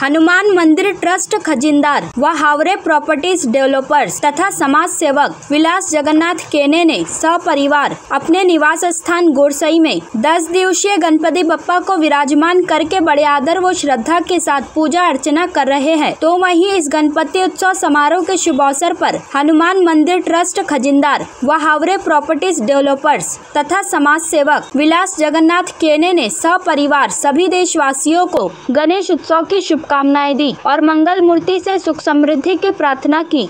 हनुमान मंदिर ट्रस्ट खजिनदार व Haware properties developers तथा समाज सेवक विलास जगन्नाथ केने ने सपरिवार अपने निवास स्थान गोरसई में 10 दिवसीय गणपति बप्पा को विराजमान करके बड़े आदर व श्रद्धा के साथ पूजा अर्चना कर रहे हैं। तो वहीं इस गणपति उत्सव समारोह के शुभ अवसर पर हनुमान मंदिर ट्रस्ट खजिनदार व हावरे प्रॉपर्टीज डेवलपर्स तथा समाज सेवक विलास जगन्नाथ केने ने सपरिवार सभी देशवासियों को गणेश उत्सव की शुभकामनाएं दी और मंगल मूर्ति से सुख समृद्धि की प्रार्थना की।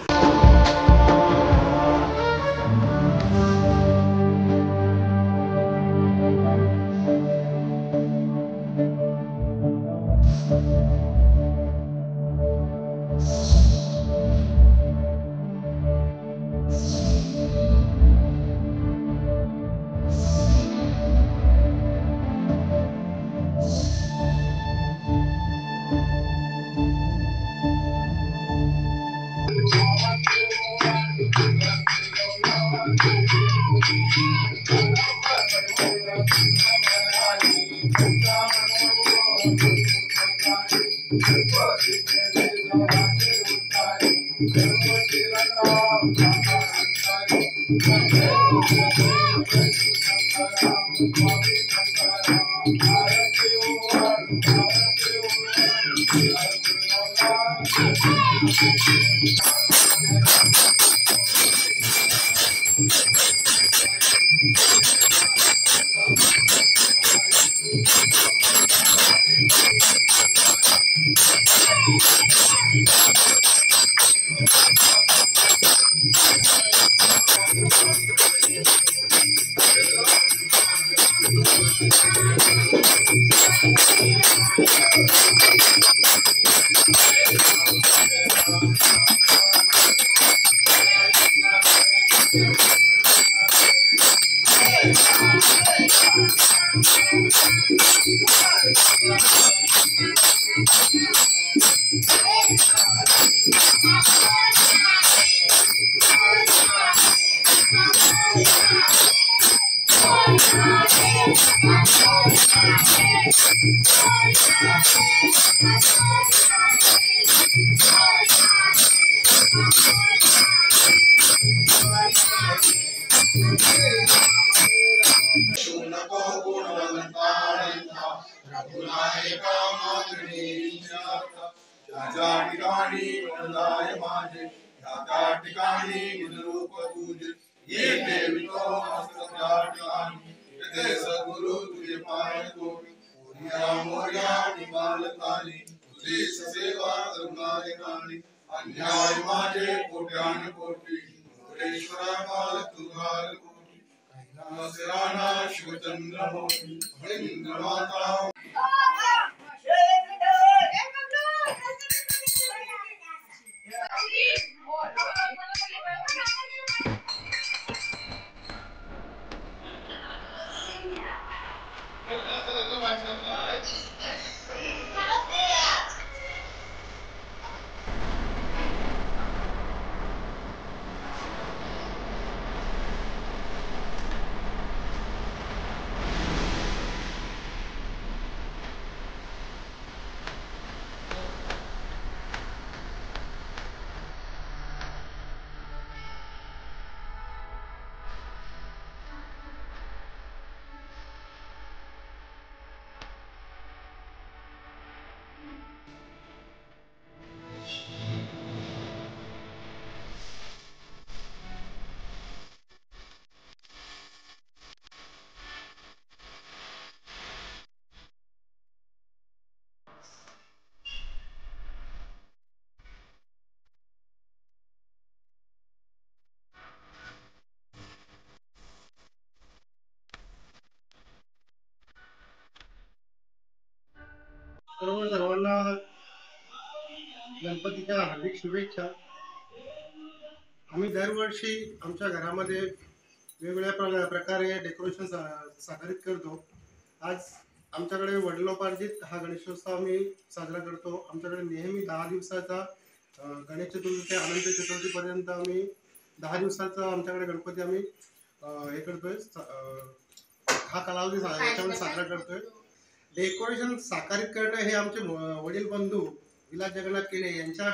अन्याय माझे कोट्यान कोटी काल तुझार कोटी कैलासराणा शिवचंद्र मोती इंद्र माता सर्वांना गणपतीच्या हार्दिक शुभेच्छा। आम्ही दरवर्षी आमच्या घरामध्ये वेगवेगळ्या प्रकारे डेकोरेशन साकारित करतो। आज आमच्याकडे वडिलोपार्जित हा गणेशोत्सव आम्ही साजरा करतो। आमच्याकडे नेहमी 10 दिवसाचा गणेश चतुर्थी ते अनंत चतुर्थी पर्यंत आम्ही 10 दिवसाचा आमच्याकडे गणपती आम्ही हे करतोय। हा कालावधी याच्यामध्ये साजरा करतोय। डेकोरेशन साकारित करणे हे आमचे वडील बंधू विलास जगन्नाथ केने यांच्या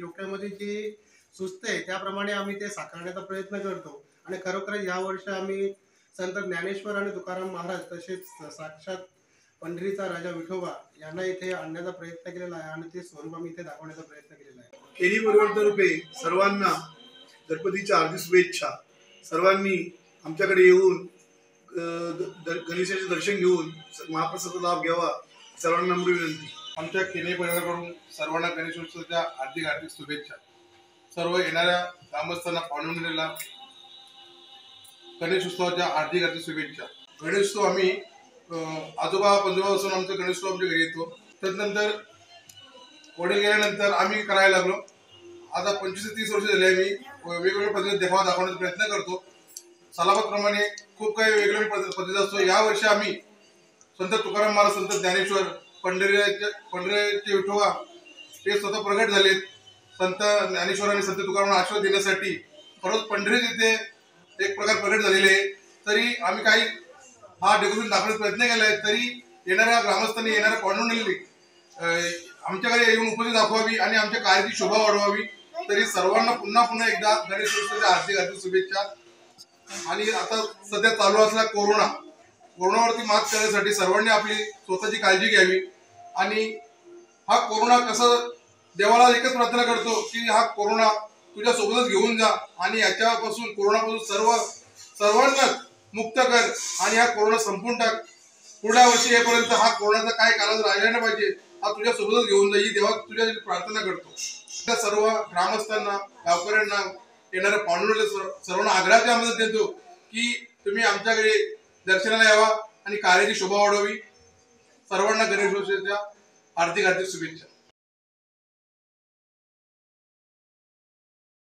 डोक्यामध्ये जी सुस्त आहे त्याप्रमाणे आम्ही ते साकारण्याचा प्रयत्न करतो आणि खरोखर या वर्षी आम्ही संत ज्ञानेश्वर आणि तुकाराम महाराज तसेच साक्षात पंढरीचा राजा विठोबा यांना इथे आणण्याचा प्रयत्न केलेला आहे आणि ते स्वरूप इथे दाखवण्याचा प्रयत्न केलेला आहे. केनी परिवर्तन रूपे सर्वांना गणपतीच्या हार्दिक शुभेच्छा. सर्वांनी आमच्याकडे येऊन गणेशाचे दर्शन घेऊन महाप्रसादाचा लाभ घ्यावा सर्वांना नम्र विनंती. आमच्या केनी परिवाराकडून सर्वांना गणेशोत्सवाच्या हार्दिक शुभेच्छा. सर्व येणाऱ्या ग्रामस्थांना पाहुणेला गणेशोत्सवाच्या हार्दिक शुभेच्छा. गणेशोत्सव आम्ही आजोबा पंजोबापासून आमचा गणेशोत्सव आमच्या घरी येतो. त्यानंतर वडील गेल्यानंतर आम्ही करायला लागलो. आता 25 ते 30 वर्ष झाले आम्ही वेगवेगळ्या पद्धतीने देखावा दाखवण्याचा प्रयत्न करतो. सालाबादप्रमाणे खूप काही वेगवेगळ्या पद्धती असतो. या वर्षी आम्ही संत तुकाराम महाराज, संत ज्ञानेश्वर, पंढरीचे विठोबा ते स्वतः प्रगट झालेत. संत ज्ञानेश्वर आणि संत तुकारामांना आशीर्वाद देण्यासाठी खरंच पंढरीत येथे एक प्रकार प्रगट झालेले आहे. तरी आम्ही काही हा डेकोरेशन दाखवण्याचा प्रयत्न केला आहे. तरी येणाऱ्या ग्रामस्थांनी, येणाऱ्या पाहुण्यांनी आमच्याकडे येऊन उपस्थिती दाखवावी आणि आमच्या कार्याची शोभा वाढवावी. तरी सर्वांना पुन्हा एकदा गणेशोत्सवाच्या हार्दिक शुभेच्छा. आणि आता सध्या चालू असलेला कोरोनावरती मात करण्यासाठी सर्वांनी आपली स्वतःची काळजी घ्यावी. आणि हा कोरोना कसं देवाला एकच प्रार्थना करतो की हा कोरोना तुझ्या सोबतच घेऊन जा आणि याच्यापासून कोरोनापासून सर्वांना मुक्त कर आणि हा कोरोना संपून टाक. पुढल्या वर्षी येईपर्यंत हा कोरोनाचा काय कालावधी राहिला नाही पाहिजे, हा तुझ्या सोबतच घेऊन जा ही देवा तुझ्या प्रार्थना करतो. त्या सर्व ग्रामस्थांना, गावकऱ्यांना, येणाऱ्या पाहुण्यांना सर्वांना आग्रहाचे आमंत्रण देतो की तुम्ही आमच्याकडे दर्शनाला यावा आणि कार्याची शोभा वाढवावी. सर्वांना गणेशोत्सवाच्या हार्दिक शुभेच्छा.